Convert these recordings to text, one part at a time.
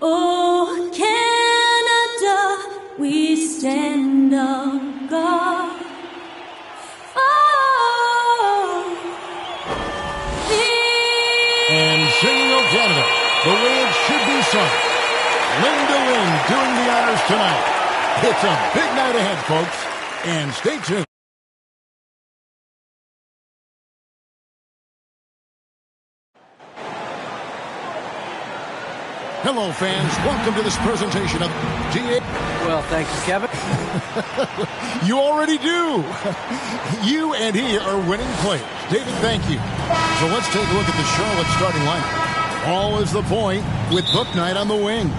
Oh, Canada, we stand on guard. And singing "O Canada" the way it should be sung. Linda Lynn doing the honors tonight. It's a big night ahead, folks, and stay tuned. Hello, fans. Welcome to this presentation of DA. Well, thank you, Kevin. You already do. You and he are winning players. David, thank you. So let's take a look at the Charlotte starting lineup. All is the point with Bouknight on the wing.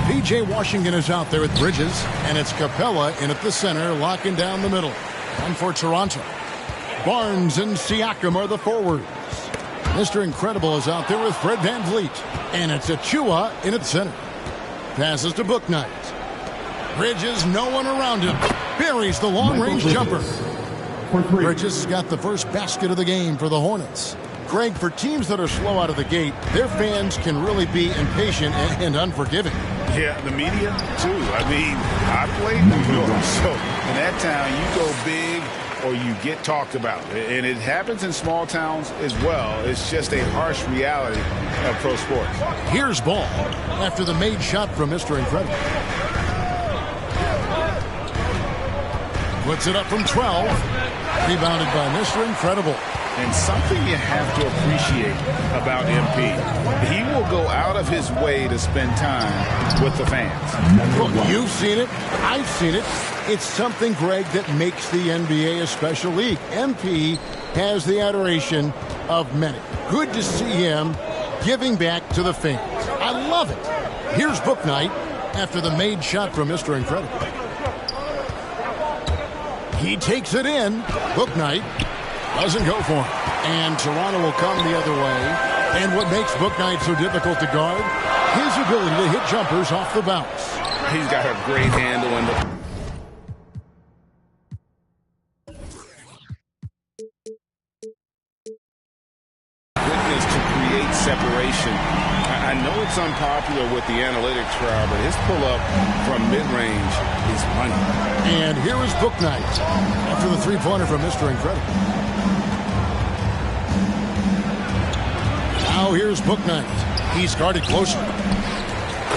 P.J. Washington is out there with Bridges, and it's Capella in at the center, locking down the middle. And for Toronto, Barnes and Siakam are the forwards. Mr. Incredible is out there with Fred VanVleet, and it's Achua in at the center. Passes to Bouknight. Bridges, no one around him. Buries the long-range jumper. Bridges has got the first basket of the game for the Hornets. Greg, for teams that are slow out of the gate, their fans can really be impatient and unforgiving. Yeah, the media, too. I mean, I played in New York, so in that town, you go big or you get talked about. And it happens in small towns as well. It's just a harsh reality of pro sports. Here's Ball after the made shot from Mr. Incredible. Puts it up from 12. Rebounded by Mr. Incredible. And something you have to appreciate about MP, he will go out of his way to spend time with the fans. Well, you've seen it. I've seen it. It's something, Greg, that makes the NBA a special league. MP has the adoration of many. Good to see him giving back to the fans. I love it. Here's Bouknight after the made shot from Mr. Incredible. He takes it in. Bouknight doesn't go for him. And Toronto will come the other way. And what makes Bouknight so difficult to guard? His ability to hit jumpers off the bounce. He's got a great handle in the... goodness to create separation. I know it's unpopular with the analytics crowd, but his pull-up from mid-range is money. And here is Bouknight after the three-pointer from Mr. Incredible. Now here's Bouknight. He's guarded closer.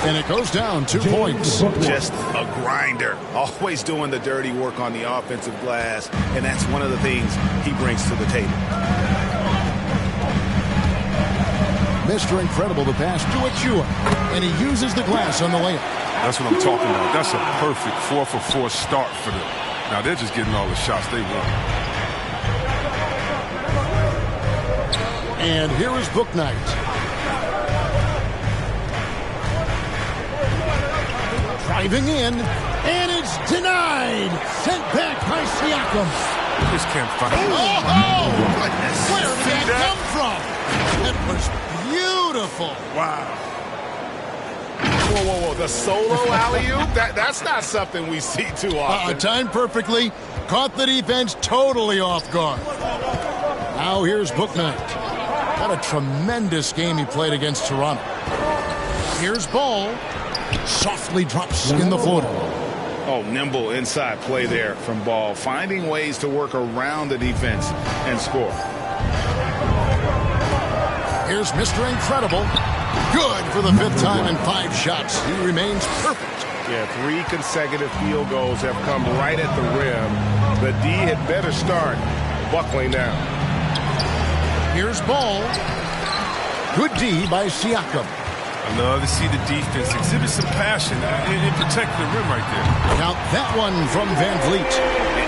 And it goes down 2 points. Just a grinder. Always doing the dirty work on the offensive glass. And that's one of the things he brings to the table. Mr. Incredible, the pass to Achua. And he uses the glass on the layup. That's what I'm talking about. That's a perfect 4-for-4 start for them. Now they're just getting all the shots they want. And here is Bouknight. Driving in, and it's denied. Sent back by Siakam. Just can't find it. Oh, goodness. Where did that come from? It was beautiful. Wow. Whoa, whoa, whoa. The solo alley-oop? That's not something we see too often. Timed perfectly. Caught the defense totally off guard. Now here's Bouknight. What a tremendous game he played against Toronto. Here's Ball. Softly drops in the floater. Oh, nimble inside play there from Ball. Finding ways to work around the defense and score. Here's Mr. Incredible. Good for the 5th time in 5 shots. He remains perfect. Yeah, 3 consecutive field goals have come right at the rim. The D had better start buckling down. Here's Ball. Good D by Siakam. I love to see the defense exhibit some passion in protecting the rim right there. Now that one from VanVleet.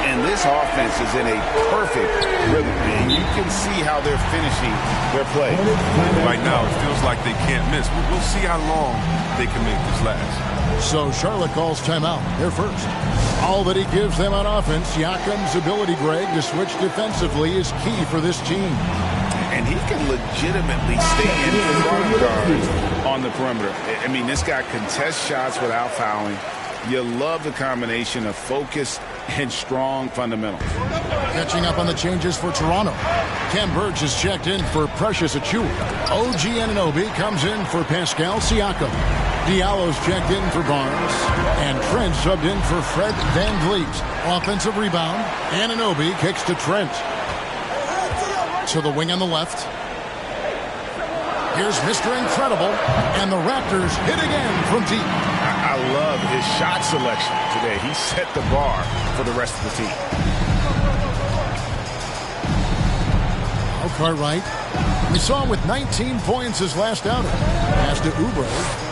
And this offense is in a perfect rhythm. And you can see how they're finishing their play. Right now, it feels like they can't miss. We'll see how long they can make this last. So Charlotte calls timeout. They're first. All that he gives them on offense, Siakam's ability, Greg, to switch defensively is key for this team. And he can legitimately stay in front guards on the perimeter. I mean, this guy contests shots without fouling. You love the combination of focus and strong fundamentals. Catching up on the changes for Toronto. Cam Burge is checked in for Precious Achua. OG Anunoby comes in for Pascal Siakam. Diallo's checked in for Barnes. And Trent subbed in for Fred Van Vliet. Offensive rebound. Anunoby kicks to Trent. To the wing on the left. Here's Mr. Incredible. And the Raptors hit again from deep. I love his shot selection today. He set the bar for the rest of the team. Oh, Cartwright. We saw him with 19 points his last outing. Pass to Oubre.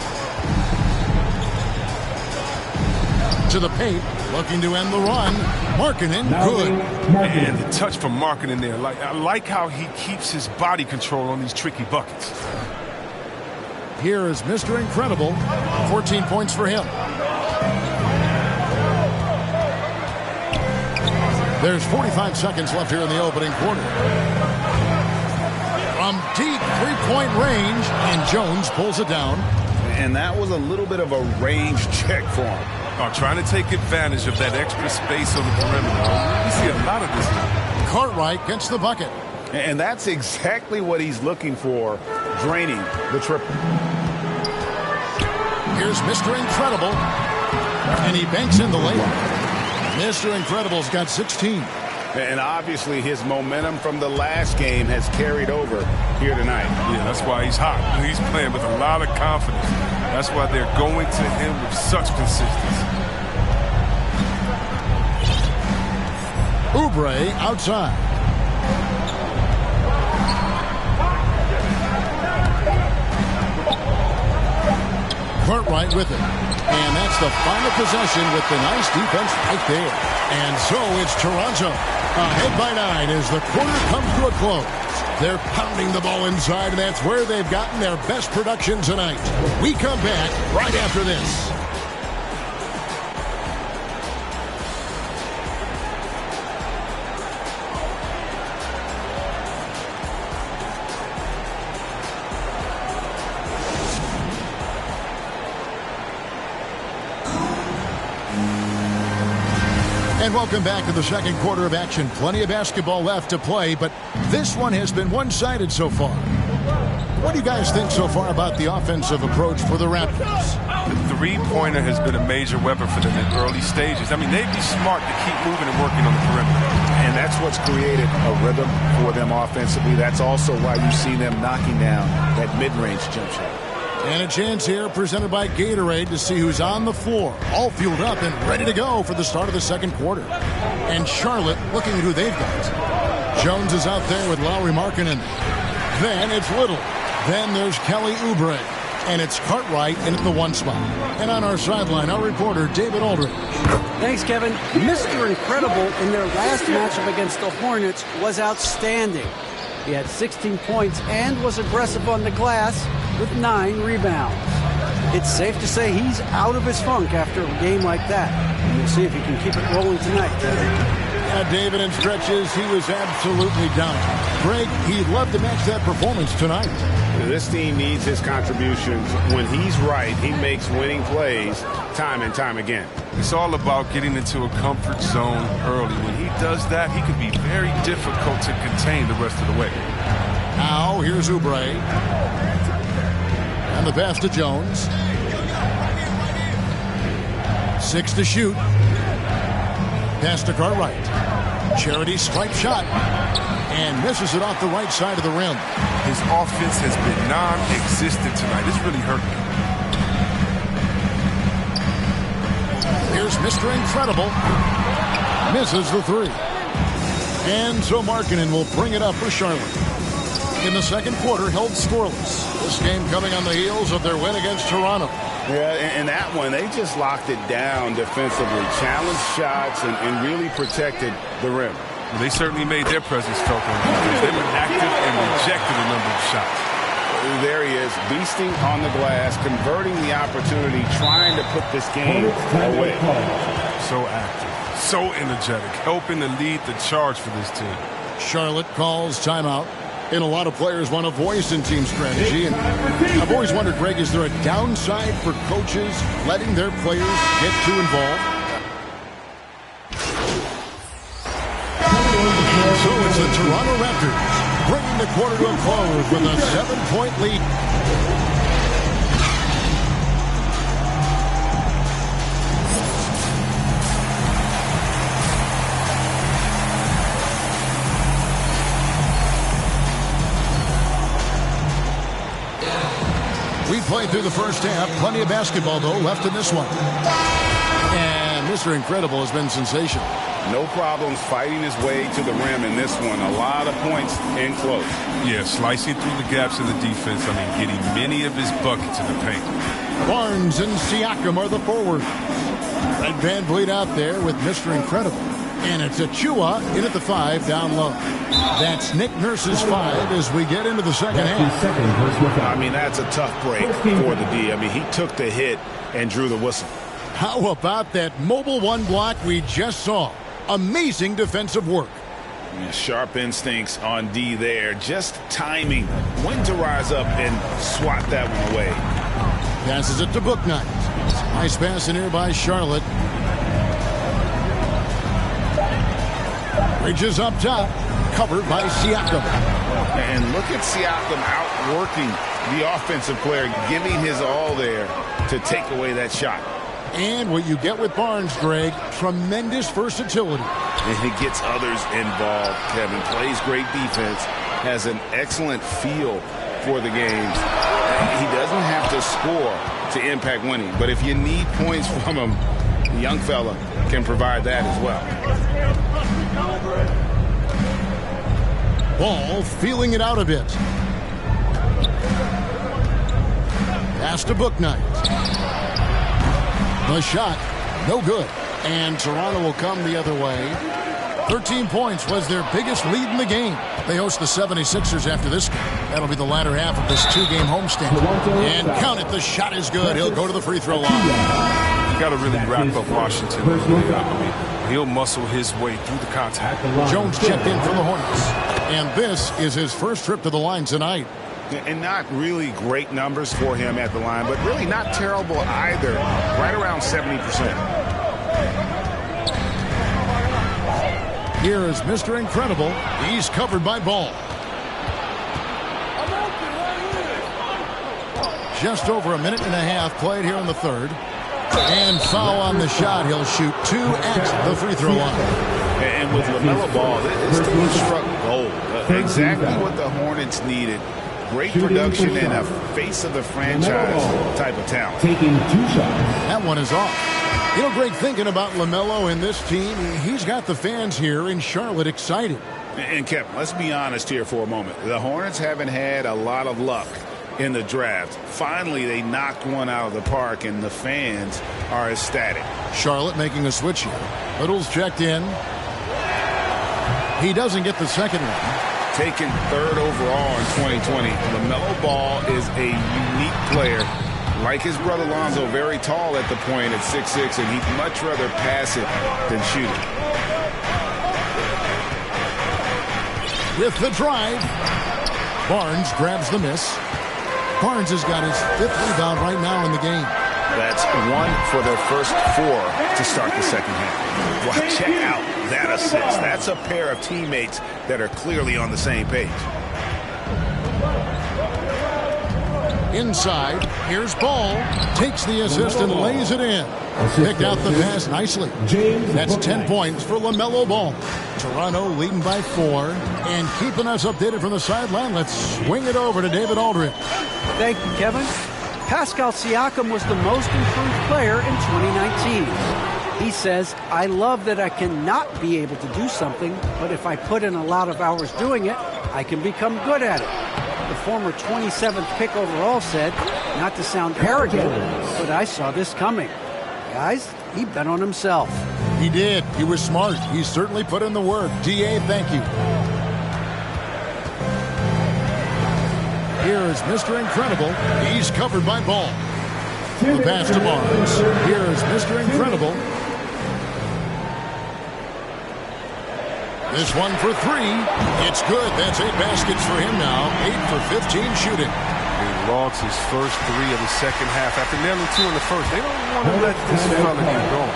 To the paint, looking to end the run. Markkanen, good. And the touch from Markkanen there. I like how he keeps his body control on these tricky buckets. Here is Mr. Incredible. 14 points for him. There's 45 seconds left here in the opening quarter. From deep three-point range, and Jones pulls it down. And that was a little bit of a range check for him. Trying to take advantage of that extra space on the perimeter. You see a lot of this now. Cartwright gets the bucket. And that's exactly what he's looking for, draining the triple. Here's Mr. Incredible. And he banks in the layup. Mr. Incredible's got 16. And obviously his momentum from the last game has carried over here tonight. Yeah, that's why he's hot. He's playing with a lot of confidence. That's why they're going to him with such consistency. Oubre outside. Cartwright with it. And that's the final possession with the nice defense right there. And so it's Toronto ahead by 9 as the quarter comes to a close. They're pounding the ball inside, and that's where they've gotten their best production tonight. We come back right after this. And welcome back to the second quarter of action. Plenty of basketball left to play, but this one has been one-sided so far. What do you guys think so far about the offensive approach for the Raptors? The three-pointer has been a major weapon for them in early stages. I mean, they'd be smart to keep moving and working on the perimeter. And that's what's created a rhythm for them offensively. That's also why you see them knocking down that mid-range jump shot. And a chance here presented by Gatorade to see who's on the floor. All fueled up and ready to go for the start of the second quarter. And Charlotte looking at who they've got. Jones is out there with Lauri Markkanen. Then it's Little. Then there's Kelly Oubre. And it's Cartwright in at the one spot. And on our sideline, our reporter, David Aldridge. Thanks, Kevin. Mr. Incredible in their last matchup against the Hornets was outstanding. He had 16 points and was aggressive on the glass with 9 rebounds. It's safe to say he's out of his funk after a game like that. And we'll see if he can keep it rolling tonight. David, in stretches, he was absolutely down. Greg, he'd love to match that performance tonight. This team needs his contributions. When he's right, he makes winning plays time and time again. It's all about getting into a comfort zone early. When he does that, he can be very difficult to contain the rest of the way. Now, here's Oubre. And the pass to Jones. 6 to shoot. Pass to Cartwright. Charity stripe shot. And misses it off the right side of the rim. His offense has been non-existent tonight. It's really hurt him. Here's Mr. Incredible. Misses the three. And so Markkanen will bring it up for Charlotte. In the second quarter, held scoreless. This game coming on the heels of their win against Toronto. Yeah, and that one, they just locked it down defensively. Challenged shots and really protected the rim. Well, they certainly made their presence felt on defense. They were active and rejected a number of shots. There he is, beasting on the glass, converting the opportunity, trying to put this game away. So active, so energetic, helping to lead the charge for this team. Charlotte calls timeout. And a lot of players want a voice in team strategy. And I've always wondered, Greg, is there a downside for coaches letting their players get too involved? So it's the Toronto Raptors bringing the quarter to a close with a 7-point lead. played through the first half. Plenty of basketball, though, left in this one. And Mr. Incredible has been sensational. No problems fighting his way to the rim in this one. A lot of points in close. Yeah, slicing through the gaps in the defense. I mean, getting many of his buckets in the paint. Barnes and Siakam are the forwards. Red Van Vliet out there with Mr. Incredible. And it's Achua in at the 5 down low. That's Nick Nurse's 5 as we get into the second half. I mean, that's a tough break for the D. I mean, he took the hit and drew the whistle. How about that mobile one block we just saw? Amazing defensive work. Sharp instincts on D there. Just timing when to rise up and swat that one away. Passes it to Bouknight. Nice pass in here by Charlotte. Bridges up top. Covered by Siakam. And look at Siakam outworking the offensive player, giving his all there to take away that shot. And what you get with Barnes, Greg, tremendous versatility. And he gets others involved, Kevin. Plays great defense, has an excellent feel for the game. He doesn't have to score to impact winning, but if you need points from him, the young fella can provide that as well. Ball feeling it out a bit. Pass to Bouknight. The shot, no good. And Toronto will come the other way. 13 points was their biggest lead in the game. They host the 76ers after this game. That'll be the latter half of this two-game homestand. And count it, the shot is good. He'll go to the free throw line. You got to really wrap up Washington. I mean, he'll muscle his way through the contact. Jones checked in for the Hornets. And this is his first trip to the line tonight. And not really great numbers for him at the line, but really not terrible either. Right around 70%. Here is Mr. Incredible. He's covered by Ball. Just over a minute and a half played here in the third. And foul on the shot. He'll shoot 2 at the free throw line. And with LaMelo Ball, this team struck gold. Exactly what the Hornets needed. Great production and a face of the franchise type of talent. Taking 2 shots. That one is off. You know, Greg, thinking about LaMelo and this team, he's got the fans here in Charlotte excited. And Kevin, let's be honest here for a moment. The Hornets haven't had a lot of luck in the draft. Finally, they knocked one out of the park, and the fans are ecstatic. Charlotte making a switch here. Little's checked in. He doesn't get the second one. Taken 3rd overall in 2020, LaMelo Ball is a unique player. Like his brother Lonzo, very tall at the point at 6'6", and he'd much rather pass it than shoot it. With the drive, Barnes grabs the miss. Barnes has got his 5th rebound right now in the game. That's 1 for their first 4 to start the second half. Well, check out that assist. That's a pair of teammates that are clearly on the same page. Inside, here's Ball. Takes the assist and lays it in. Picked out the pass nicely. That's 10 points for LaMelo Ball. Toronto leading by 4. And keeping us updated from the sideline, let's swing it over to David Aldridge. Thank you, Kevin. Pascal Siakam was the most improved player in 2019. He says, I love that I cannot be able to do something, but if I put in a lot of hours doing it, I can become good at it. The former 27th pick overall said, not to sound arrogant, but I saw this coming. Guys, he bet on himself. He did. He was smart. He certainly put in the work. D.A., thank you. Here is Mr. Incredible. He's covered by Ball. The pass to Barnes. Here is Mr. Incredible. This one for 3. It's good. That's 8 baskets for him now. 8 for 15 shooting. He logs his first 3 of the second half after nailing 2 in the first. They don't want to let this fella get going.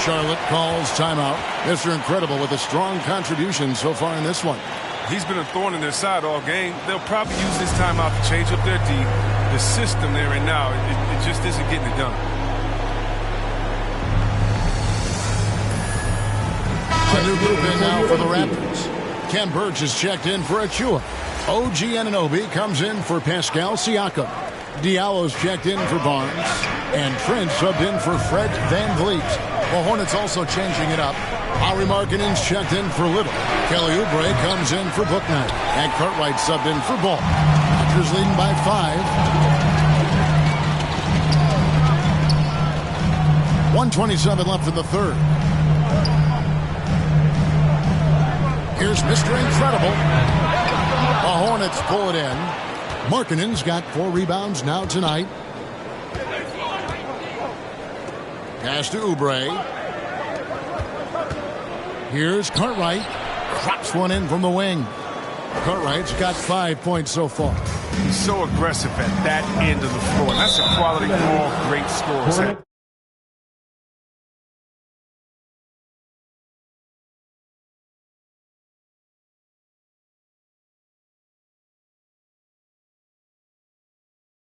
Charlotte calls timeout. Mr. Incredible with a strong contribution so far in this one. He's been a thorn in their side all game. They'll probably use this timeout to change up their D. The system they're in now, it just isn't getting it done. A new group in now for the Raptors. Ken Burge is checked in for Achua. OG Anunoby comes in for Pascal Siakam. Diallo's checked in for Barnes. And Trent subbed in for Fred Van Vliet. The Hornets also changing it up. Lauri Markkanen's checked in for Little. Kelly Oubre comes in for Bouknight. And Cartwright subbed in for Ball. Raptors leading by 5. 1:27 left in the third. Here's Mr. Incredible. The Hornets pull it in. Markkanen's got 4 rebounds now tonight. Pass to Oubre. Here's Cartwright. Drops one in from the wing. Cartwright's got 5 points so far. He's so aggressive at that end of the floor. That's a quality ball, great score.